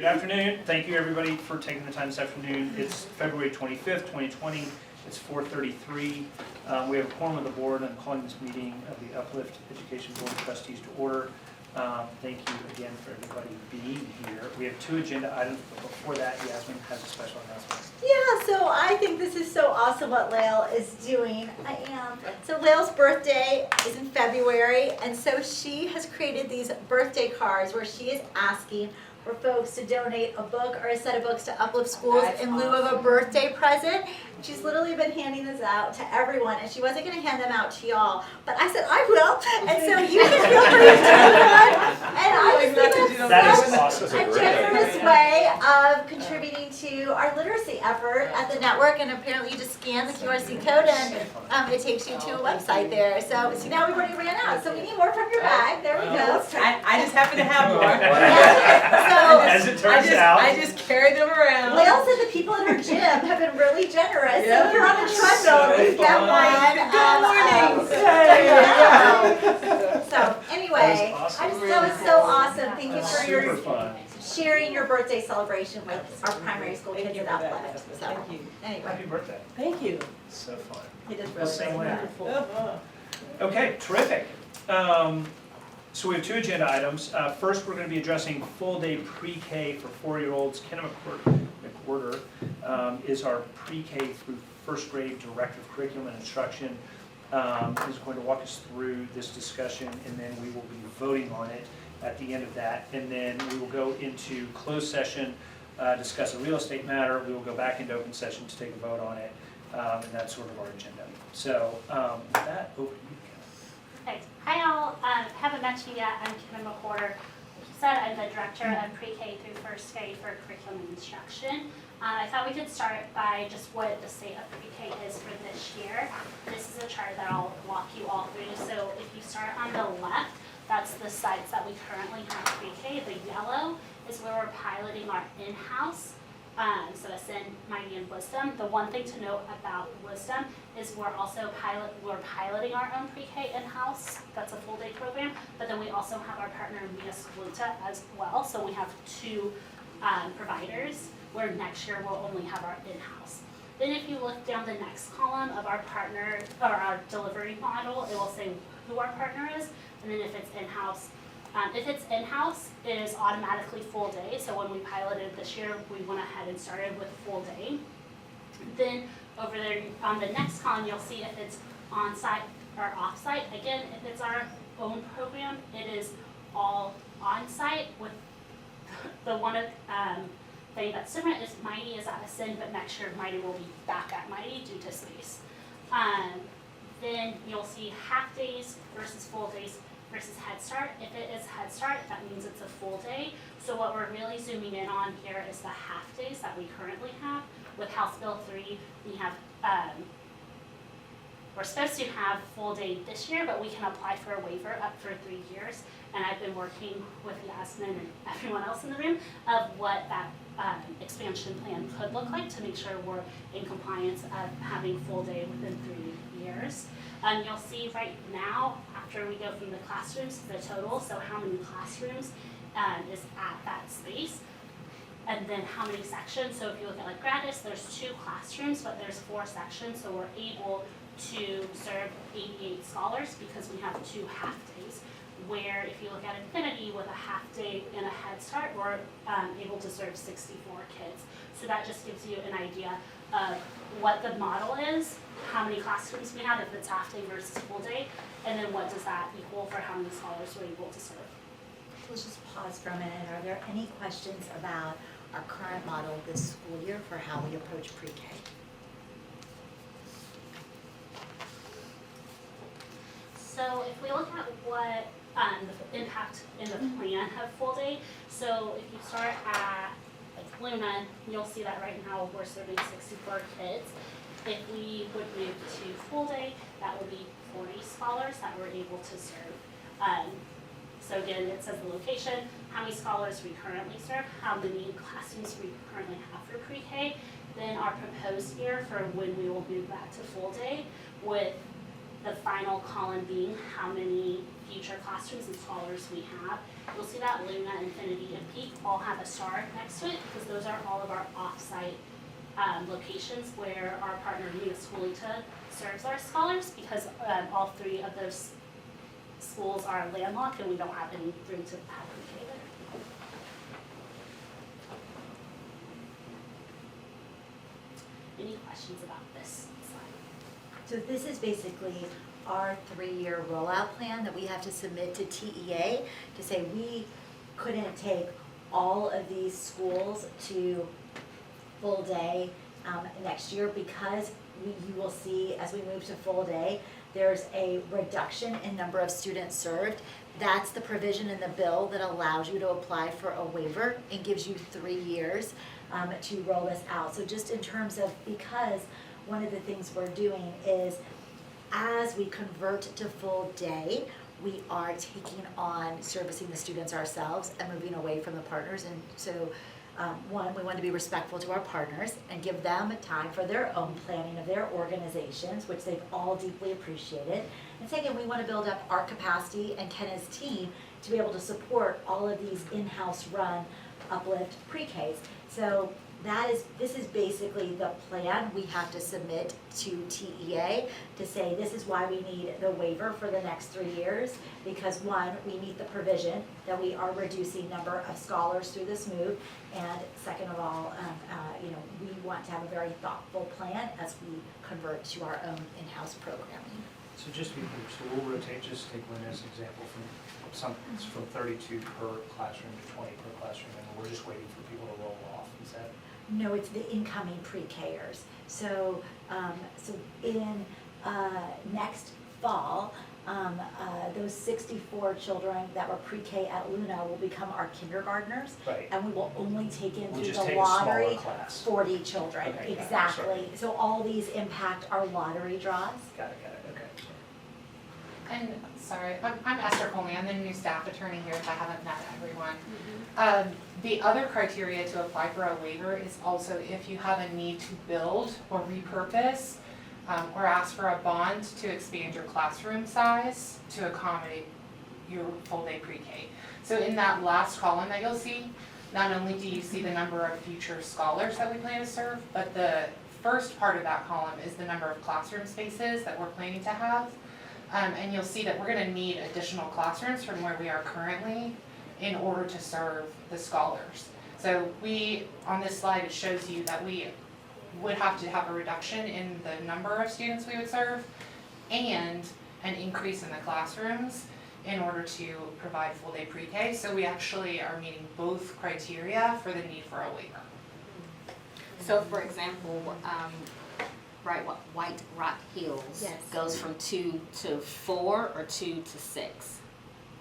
Good afternoon. Thank you everybody for taking the time this afternoon. It's February 25th, 2020. It's 4:33. We have a quorum of the board. I'm calling this meeting of the Uplift Education Board of Trustees to order. Thank you again for everybody being here. We have two agenda items, but before that, Yasmin has a special announcement. Yeah, so I think this is so awesome what Lael is doing. I am. So Lael's birthday is in February, and so she has created these birthday cards where she is asking for folks to donate a book or a set of books to Uplift Schools in lieu of a birthday present. She's literally been handing this out to everyone, and she wasn't going to hand them out to y'all, but I said I will, and so you can feel free to take one. And I just think that's such a generous way of contributing to our literacy effort at the network. And apparently, you just scan the QRC code, and it takes you to a website there. So see, now we've already ran out, so we need more from your bag. There we go. I just happen to have more. As it turns out, I just carry them around. Lael said the people in her gym have been really generous. So if you're on a treadmill, you get one. Good morning. So anyway, awesome. I just thought it was so awesome. Thank you for super your fun. sharing your birthday celebration with our primary school kids at Uplift. So Thank you. anyway, Happy birthday. Thank you. So fun. he did The really same way. well. Okay, terrific. So we have two agenda items. First, we're going to be addressing full-day pre-K for 4-year-olds. Kenna McWhorter is our pre-K through first grade director of curriculum and instruction. Is going to walk us through this discussion, and then we will be voting on it at the end of that. And then we will go into closed session, discuss a real estate matter. We will go back into open session to take a vote on it, and that's sort of our agenda. So with that, over to you, Kenna. Perfect. Hi all, haven't met you yet, I'm Kenna McWhorter. Like you said, I'm the director of pre-K through first grade for curriculum and instruction. I thought we could start by just what the state of pre-K is for this year. This is a chart that I'll walk you all through. So if you start on the left, that's the sites that we currently have pre-K. The yellow is where we're piloting our in-house. So Ascend, Mighty, and Wisdom. The one thing to note about Wisdom is we're piloting our own pre-K in-house. That's a full day program. But then we also have our partner Mia Saluta as well. So we have two providers where next year we'll only have our in-house. Then if you look down the next column of our partner or our delivery model, it will say who our partner is, and then if it's in-house. If it's in-house, it is automatically full day. So when we piloted this year, we went ahead and started with full day. Then over there on the next column, you'll see if it's on-site or off-site. Again, if it's our own program, it is all on-site. With the one thing that's different is Mighty is at Ascend, but next year Mighty will be back at Mighty due to space. Then you'll see half days versus full days versus Head Start. If it is Head Start, that means it's a full day. So what we're really zooming in on here is the half days that we currently have. With House Bill 3, we have, we're supposed to have full day this year, but we can apply for a waiver up for 3 years. And I've been working with Yasmin and everyone else in the room of what that expansion plan could look like to make sure we're in compliance of having full day within 3 years. You'll see right now, after we go from the classrooms to the total, so how many classrooms is at that space, and then how many sections. So if you look at like Gratis, there's 2 classrooms, but there's 4 sections, so we're able to serve 88 scholars because we have 2 half days. Where if you look at Infinity with a half day and a Head Start, we're able to serve 64 kids. So that just gives you an idea of what the model is, how many classrooms we have if it's half day versus full day, and then what does that equal for how many scholars we're able to serve. Let's just pause for a minute. Are there any questions about our current model this school year for how we approach pre-K? So if we look at what the impact in the plan of full day, so if you start at like Luna, you'll see that right now we're serving 64 kids. If we would move to full day, that would be 40 scholars that we're able to serve. So again, it says the location, how many scholars we currently serve, how many classrooms we currently have for pre-K, then our proposed year for when we will move back to full day with the final column being how many future classrooms and scholars we have. You'll see that Luna, Infinity, and Peak all have a star next to it because those are all of our off-site locations where our partner Uniscolita serves our scholars because all three of those schools are landlocked and we don't have any room to have pre-K there. Any questions about this slide? So this is basically our 3-year rollout plan that we have to submit to TEA to say we couldn't take all of these schools to full day next year because you will see as we move to full day, there's a reduction in number of students served. That's the provision in the bill that allows you to apply for a waiver and gives you 3 years to roll this out. So just in terms of, because one of the things we're doing is as we convert to full day, we are taking on servicing the students ourselves and moving away from the partners. And so one, we want to be respectful to our partners and give them time for their own planning of their organizations, which they've all deeply appreciated. And second, we want to build up our capacity and Kenna's team to be able to support all of these in-house run Uplift pre-Ks. So this is basically the plan we have to submit to TEA to say this is why we need the waiver for the next 3 years, because one, we meet the provision that we are reducing number of scholars through this move, and second of all, we want to have a very thoughtful plan as we convert to our own in-house programming. So just to be clear, so we'll rotate, just take Lynn as an example, from 32 per classroom to 20 per classroom, and we're just waiting for people to roll off, is that? No, it's the incoming pre-Kers. So in next fall, those 64 children that were pre-K at Luna will become our kindergartners. Right. And we will only take in We'll through just the take a smaller lottery class. 40 children. Okay, got it, Exactly. sorry. So all these impact our lottery draws. Got it, okay. And, sorry, I'm Esther Coleman, I'm the new staff attorney here if I haven't met everyone. The other criteria to apply for a waiver is also if you have a need to build or repurpose or ask for a bond to expand your classroom size to accommodate your full day pre-K. So in that last column that you'll see, not only do you see the number of future scholars that we plan to serve, but the first part of that column is the number of classroom spaces that we're planning to have. And you'll see that we're gonna need additional classrooms from where we are currently in order to serve the scholars. So on this slide, it shows you that we would have to have a reduction in the number of students we would serve and an increase in the classrooms in order to provide full day pre-K. So we actually are meeting both criteria for the need for a waiver. So for example, White Rock Hills Yes. goes from 2 to 4 or 2 to 6?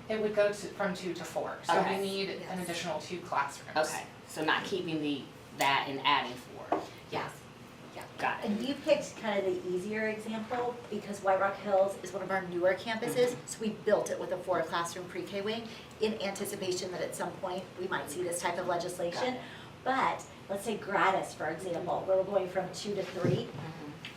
It would go from 2 to 4, so Okay. we need an Yes. additional 2 classrooms. Okay, so not keeping that and adding 4. Yes. Got it. And you picked kind of the easier example because White Rock Hills is one of our newer campuses, so we built it with a 4 classroom pre-K wing in anticipation that at some point we might see this type of legislation. But let's say Gratis, for example, where we're going from 2 to 3.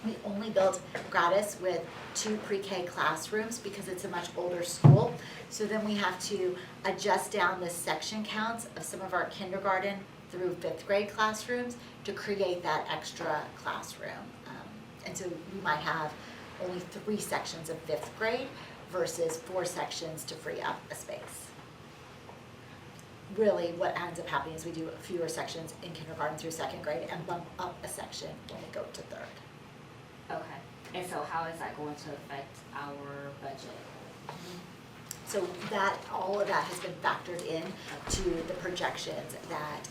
We only built Gratis with 2 pre-K classrooms because it's a much older school. So then we have to adjust down the section counts of some of our kindergarten through 5th grade classrooms to create that extra classroom. And so we might have only 3 sections of 5th grade versus 4 sections to free up a space. Really, what ends up happening is we do fewer sections in kindergarten through 2nd grade and bump up a section when we go to 3rd. Okay, and so how is that going to affect our budget? So that, all of that has been factored in to the projections that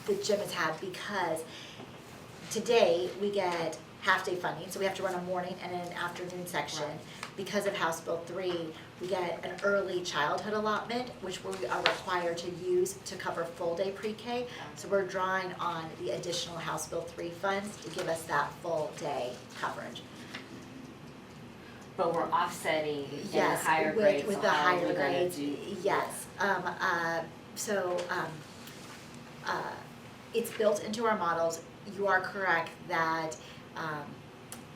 the gym has had, because today we get half-day funding, so we have to run a morning and an afternoon section. Right. Because of House Bill 3, we get an early childhood allotment, which we are required to use to cover full-day pre-K. So we're drawing on the additional House Bill 3 funds to give us that full-day coverage. But we're offsetting in the Yes, higher with- grades, with so the how are higher we gonna grades, do? yes. It's built into our models. You are correct that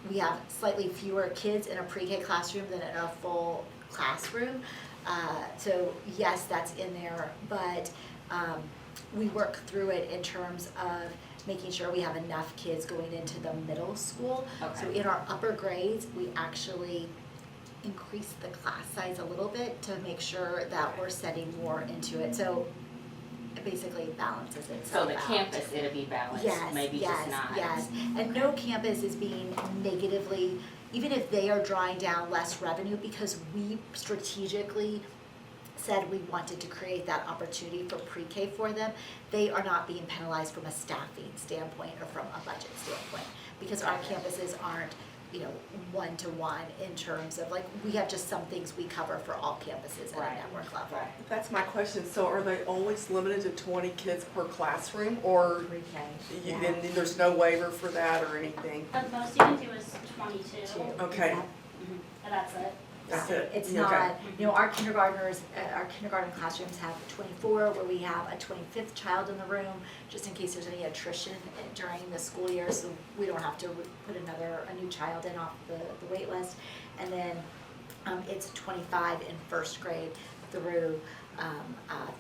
we have slightly fewer kids in a pre-K classroom than in a full classroom. So yes, that's in there, but we work through it in terms of making sure we have enough kids going into the middle school. So Okay. in our upper grades, we actually increase the class size a little bit to make sure that we're setting more into it. So it basically balances So itself the out. campus, it'll be balanced, Yes, maybe yes, just not. yes. And no campus is being negatively, even if they are drawing down less revenue, because we strategically said we wanted to create that opportunity for pre-K for them, they are not being penalized from a staffing standpoint or from a budget standpoint. Because our campuses aren't, one-to-one in terms of, like, we have just some things we cover for all campuses at Right, a network level. right. That's my question. So are they always limited to 20 kids per classroom, or Pre-K. and there's no waiver for that or anything? The most you can do is 22, Two. Okay, Yeah. and that's it. that's it. It's Okay. not, our kindergartners, our kindergarten classrooms have 24, where we have a 25th child in the room, just in case there's any attrition during the school year, so we don't have to put a new child in off the wait list. And then it's 25 in first grade through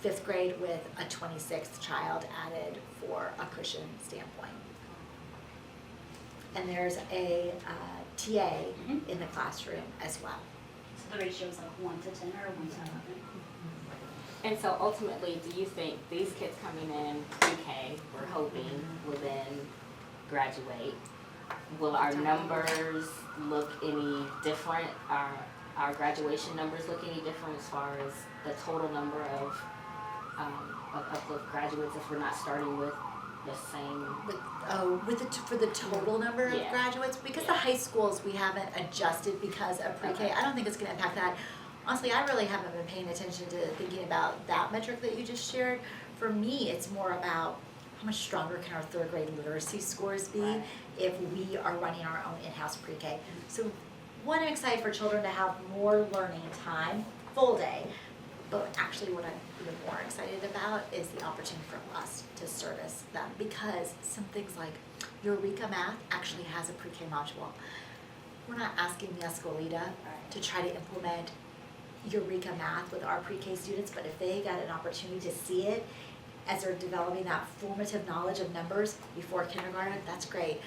5th grade, with a 26th child added for a cushion standpoint. And there's a TA in the classroom as well. So the ratio is like 1 to 10 or 1 to 11. And so ultimately, do you think these kids coming in pre-K, we're hoping, will then graduate? Will our numbers look any different? Our graduation numbers look any different as far as the total number of Uplift graduates if we're not starting with the same? For the total number of Yeah. graduates, because the Yeah. high schools, we haven't adjusted because of pre-K, Okay. I don't think it's gonna impact that. Honestly, I really haven't been paying attention to thinking about that metric that you just shared. For me, it's more about how much stronger can our third grade literacy scores be Right. if we are running our own in-house pre-K. So one, I'm excited for children to have more learning time, full day, but actually what I'm even more excited about is the opportunity for us to service them, because some things like Eureka Math actually has a pre-K module. We're not asking the Escolita to try to implement Eureka Math with our pre-K students, but if they got an opportunity to see it as they're developing that formative knowledge of numbers before kindergarten, that's great.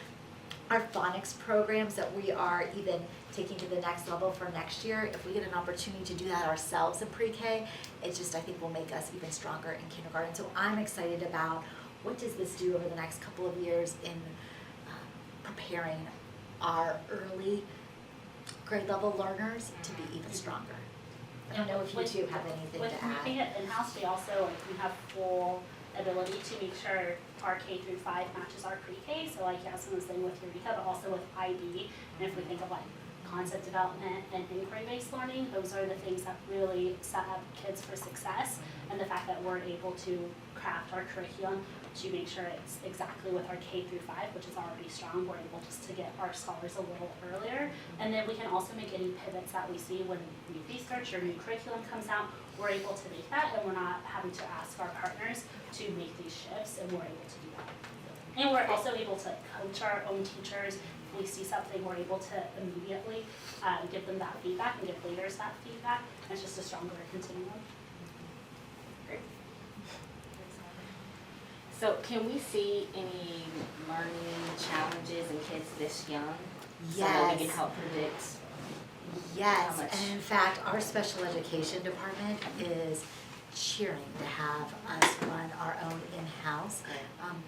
Our phonics programs that we are even taking to the next level for next year, if we get an opportunity to do that ourselves in pre-K, it just, I think, will make us even stronger in kindergarten. So I'm excited about what does this do over the next couple of years in preparing our early grade level learners to be even stronger. I don't know if you two have anything With to moving add. it in-house, we also, we have full ability to make sure our K through 5 matches our pre-K, so like Yasmin was saying with Eureka, but also with IB, and if we think of like concept development and inquiry-based learning, those are the things that really set up kids for success, and the fact that we're able to craft our curriculum to make sure it's exactly with our K through 5, which is already strong, we're able just to get our scholars a little earlier, and then we can also make any pivots that we see when new research or new curriculum comes out, we're able to make that, and we're not having to ask our partners to make these shifts, and we're able to do that. And we're also able to coach our own teachers. If we see something, we're able to immediately give them that feedback and give leaders that feedback, and it's just a stronger continuum. So can we see any learning challenges in kids this young? So that we can Yes. help predict? Yes, How much? and in fact, our special education department is cheering to have us run our own in-house.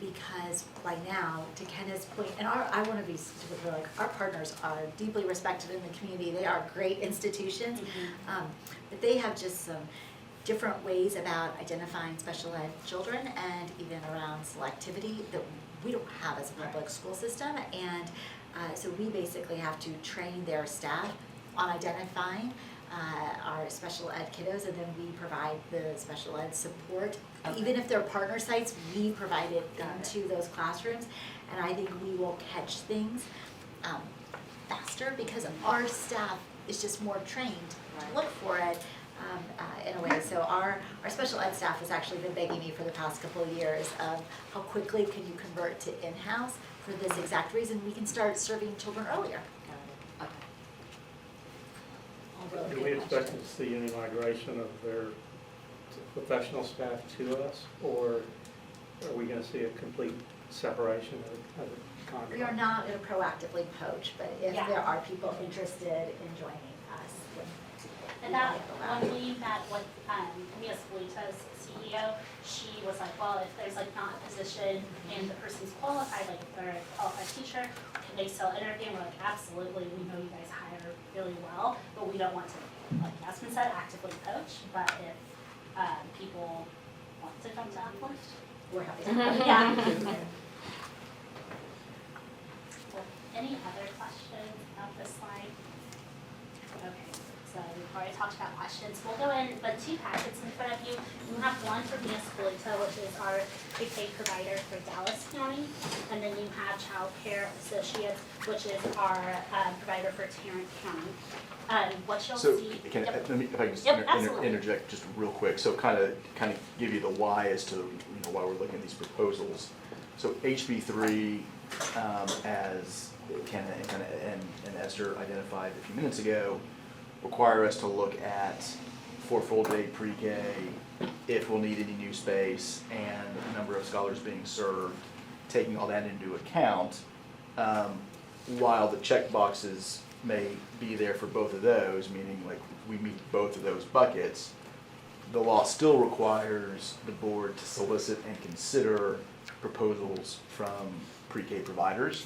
Because right now, to Kenneth's point, and I wanna be super clear, like, our partners are deeply respected in the community, they are great institutions. But they have just some different ways about identifying special ed children and even around selectivity that we don't have as a public school system. And so we basically have to train their staff on identifying our special ed kiddos, and then we provide the special ed support. Okay. Even if they're partner sites, we provide it Got it. into those classrooms. And I think we will catch things faster because our staff is just more trained to Right. look for it in a way. So our special ed staff has actually been begging me for the past couple of years of how quickly can you convert to in-house for this exact reason. We can start serving children earlier. really Do we good expect question. to see any migration of their professional staff to us, or are we gonna see a complete separation of the contract? We are not gonna proactively poach, but if Yeah. there are people interested in joining us, then And that, when we met with, Mia Spolita's CEO, she was like, well, if there's like not a position and the person's qualified, like if they're a qualified teacher, can they still interview? And we're like, absolutely, we know you guys hire really well, but we don't want to, like Yasmin said, actively poach, but if, people want to come to Uplift, we're happy to have you. yeah. Well, any other questions about this slide? Okay, so we've already talked about questions. We'll go in, the two packets in front of you. You have one for Mia Spolita, which is our PreK provider for Dallas County. And then you have Child Care Associates, which is our provider for Tarrant County. What you'll So see. can, Yep. let me, if I can just Yep, absolutely. interject just real quick, so kind of give you the why as to, why we're looking at these proposals. So HB three, as Ken and Esther identified a few minutes ago, require us to look at for full day pre-K, if we'll need any new space, and the number of scholars being served, taking all that into account, while the check boxes may be there for both of those, meaning like we meet both of those buckets, the law still requires the board to solicit and consider proposals from pre-K providers.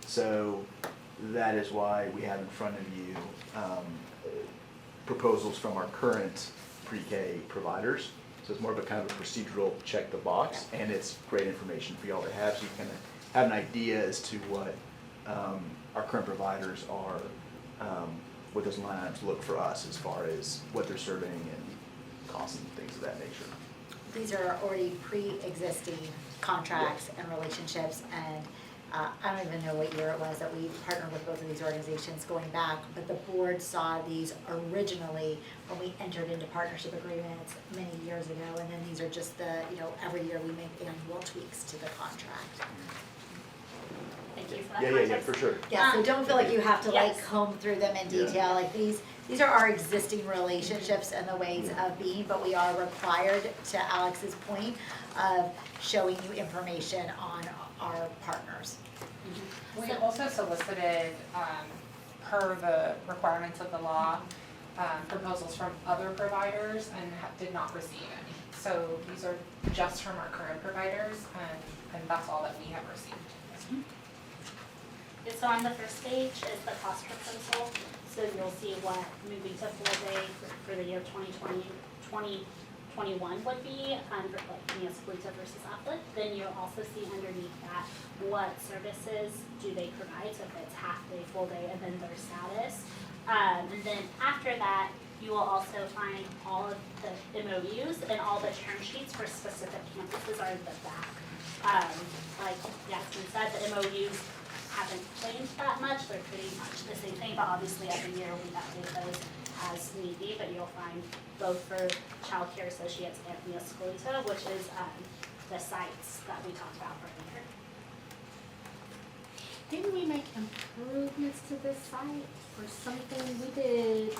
So that is why we have in front of you proposals from our current pre-K providers. So it's more of a kind of a procedural check the box, and it's great information for y'all to have, so you can have an idea as to what our current providers are, what those line items look for us as far as what they're serving and costs and things of that nature. These are already pre-existing contracts and relationships, and I don't even know what year it was that we partnered with both of these organizations going back, but the board saw these originally when we entered into partnership agreements many years ago, and then these are just the, every year we make annual tweaks to the contract. Thank you for that Yeah, context. for sure. Yeah, so don't feel like you have to like Yes. comb through them in detail, like these are our existing relationships and the ways of being, but we are required, to Alex's point, of showing you information on our partners. We also solicited, per the requirements of the law, proposals from other providers and did not receive any. So these are just from our current providers, and that's all that we have received. So on the first page is the cost proposal, so you'll see what moving to full day for the year 2020, 2021 would be, for like Mia Spolita versus Uplift. Then you'll also see underneath that what services do they provide, so if it's half day, full day, and then their status. And then after that, you will also find all of the MOUs and all the term sheets for specific campuses are in the back. Like Yasmin said, the MOUs haven't changed that much, they're pretty much the same thing, but obviously every year we update those as need be, but you'll find both for Child Care Associates and Mia Spolita, which is the sites that we talked about earlier. Didn't we make improvements to this site or something? We did.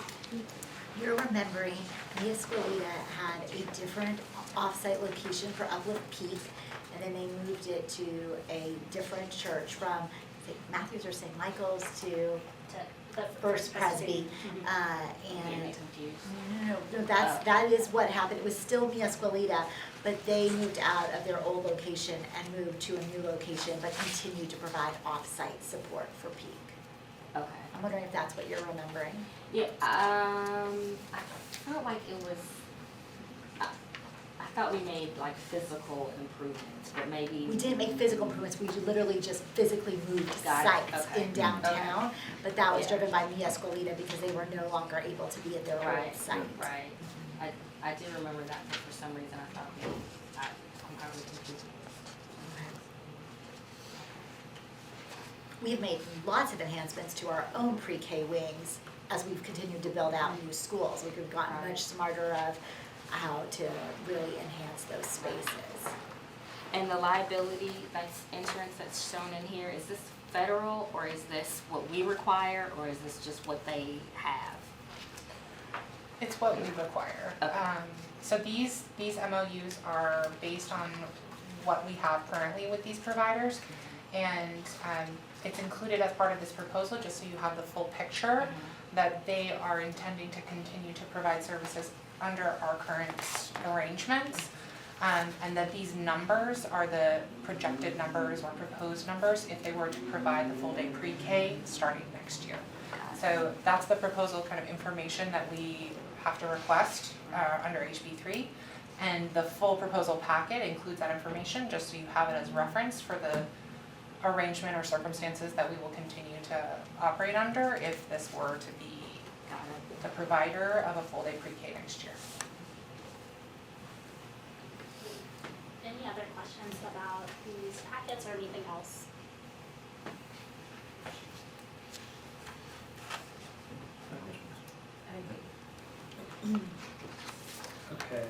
You're remembering, Mia Spolita had a different off-site location for Uplift Peak, and then they moved it to a different church from St. Matthew's or St. Michael's to The First Presby, Mhm. Getting and me confused. no, that is what happened. It was still Mia Spolita, but they moved out of their old location and moved to a new location, but continued to provide off-site support for Peak. Okay. I'm wondering if that's what you're remembering. Yeah, I felt like it was, I thought we made like physical improvements, but maybe. We didn't make physical improvements, we literally just physically moved Got it, sites okay. in downtown, but that was Yeah. driven by Mia Spolita because they were no longer able to be at their old Right, site. right. I do remember that, but for some reason I thought I'm probably confused. We have made lots of enhancements to our own pre-K wings as we've continued to build out new schools. We've gotten Right. much smarter of how to really enhance those spaces. And the liability that's insurance that's shown in here, is this federal or is this what we require or is this just what they have? It's what we require. Okay. So these MOUs are based on what we have currently with these providers. And it's included as part of this proposal, just so you have the full picture, that they are intending to continue to provide services under our current arrangements. And that these numbers are the projected numbers or proposed numbers if they were to provide the full day pre-K starting next year. So that's the proposal kind of information that we have to request under HB3. And the full proposal packet includes that information, just so you have it as reference for the arrangement or circumstances that we will continue to operate under if this were to be the provider of a full day pre-K next year. Any other questions about these packets or anything else? Okay.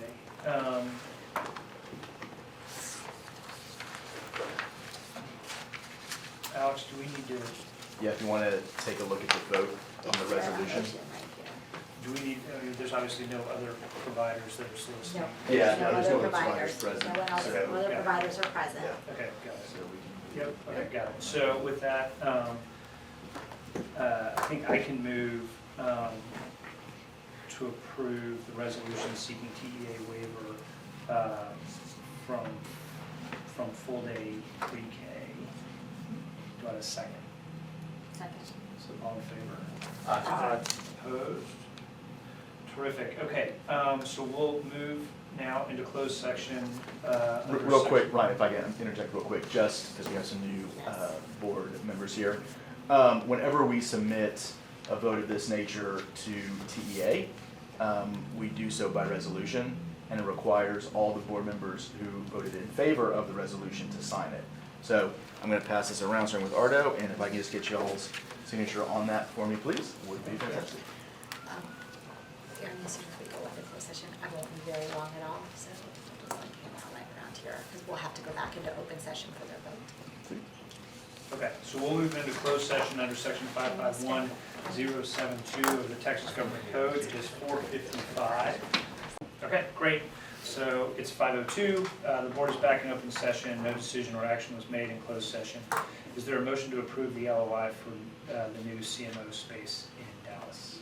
Alex, do we need to, Yeah, if you want to take a look at the vote on the resolution. do we need, I mean, there's obviously no other providers that are soliciting. No, Yeah, there's no, no there's other no other providers, providers present, no one else, so, no other yeah. providers are present. Yeah. Okay, got it. So we can. Yep, okay, got it. So with that, I think I can move to approve the resolution seeking TEA waiver from full day pre-K. Do I have a second? Second. So all in favor? Aye. Opposed? Terrific, okay, so we'll move now into closed section. Under Real quick, section- Ryan, if I can interject real quick, just because we have some new board members here. Whenever we submit a vote of this nature to TEA, we do so by resolution, and it requires all the board members who voted in favor of the resolution to sign it. So I'm going to pass this around, starting with Ardo, and if I can just get y'all's signature on that for me, please, would be fantastic. Erin, as soon as we go into closed session, I won't be very long at all, so I'll just like hang out right around here, because we'll have to go back into open session for their vote. Okay, so we'll move into closed session under section 551.072 of the Texas Government Code. It is 4:55. Okay, great. So it's 5:02. The board is back in open session. No decision or action was made in closed session. Is there a motion to approve the LOI for the new CMO space in Dallas?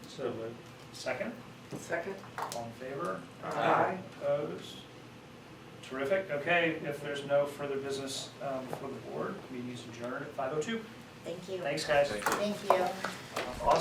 So moved. Second? Second? All in favor? Aye. Opposed? Terrific. Okay, if there's no further business before the board, meeting is adjourned at 5:02. Thank you. Thanks, guys. Thank you. Awesome.